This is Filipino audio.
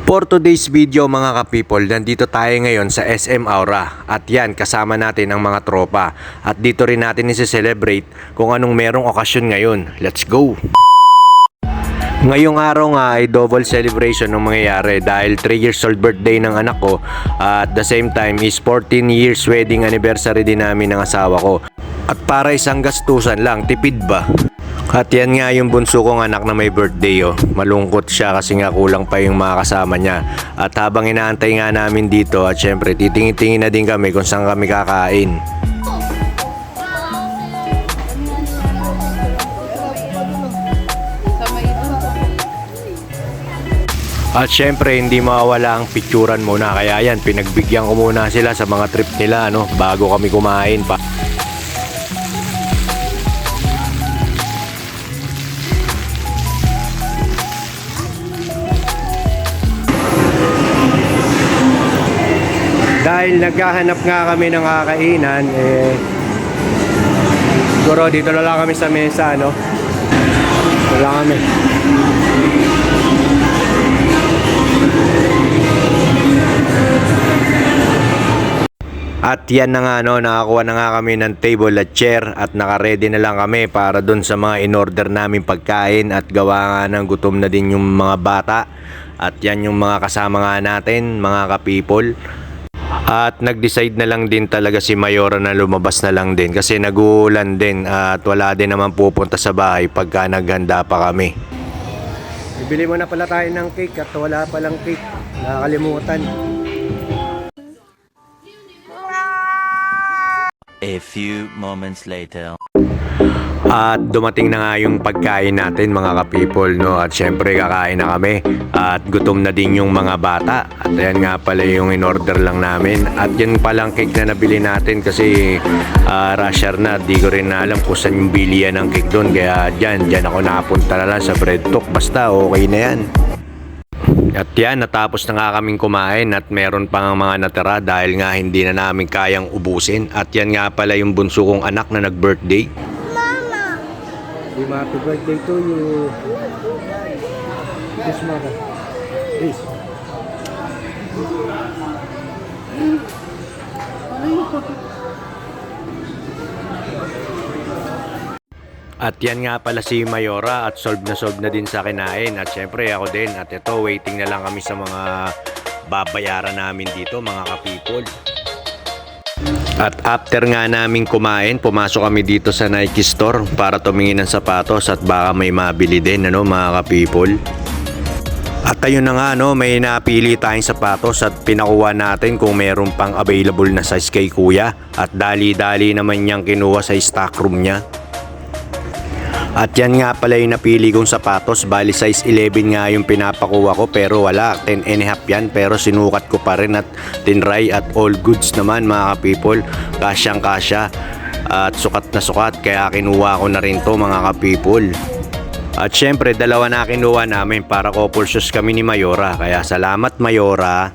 For today's video mga ka-people, nandito tayo ngayon sa SM Aura at yan kasama natin ang mga tropa at dito rin natin isi-celebrate kung anong merong okasyon ngayon. Let's go! Ngayong araw nga ay double celebration ng mangyayari dahil 3 years old birthday ng anak ko at the same time is 14 years wedding anniversary din namin ng asawa ko. At para isang gastusan lang, tipid ba? At yan nga yung bunso kong anak na may birthday Malungkot siya kasi nga kulang pa yung mga kasama niya. At habang inaantay nga namin dito at syempre titingin-tingin na din kami kung saan kami kakain. At syempre hindi mawawala ang picturan muna, kaya yan pinagbigyan ko muna sila sa mga trip nila bago kami kumain pa. Dahil naghahanap nga kami ng kakainan, siguro dito na lang kami sa mesa, Dito lang kami. At yan na nga, nakakuha na nga kami ng table at chair at naka-ready na lang kami para dun sa mga in-order namin pagkain at gawa nga ng gutom na din yung mga bata. At yan yung mga kasama nga natin, mga ka-people. At nag-decide na lang din talaga si Mayora na lumabas na lang din kasi nag-uulan din at wala din naman pupunta sa bahay pagka naghanda pa kami. Bibili mo na pala tayo ng cake at wala palang cake. Nakakalimutan. A few moments later. At dumating na nga yung pagkain natin mga ka-people, At syempre kakain na kami at gutom na din yung mga bata. At ayan nga pala yung in-order lang namin. At yan palang cake na nabili natin kasi rusher na. Di ko rin alam kung saan yung bilian ng cake doon. Kaya dyan ako nakapunta na lang sa bread talk. Basta okay na yan. At yan, natapos na nga kaming kumain at meron pang mga natira dahil nga hindi na namin kayang ubusin. At yan nga pala yung bunso kong anak na nag-birthday. Happy birthday to you. Kiss mother. Please. At yan nga pala si Mayora at solve na din sa kinain. At syempre ako din. At ito, waiting na lang kami sa mga babayaran namin dito mga ka-people. At after nga namin kumain, pumasok kami dito sa Nike store para tumingin ng sapatos at baka may mabili din mga ka-people. At ayun na nga may napili tayong sapatos at pinakuha natin kung meron pang available na size kay kuya. At dali-dali naman niyang kinuha sa stock room niya. At yan nga pala yung napili kong sapatos, bali size 11 nga yung pinapakuha ko pero wala, 10 and a half yan pero sinukat ko pa rin at tinry at all goods naman mga ka-people, kasyang kasya at sukat na sukat kaya kinuha ko na rin to mga ka-people. At syempre dalawa na kinuha namin para couple shoes kami ni Mayora, kaya salamat Mayora.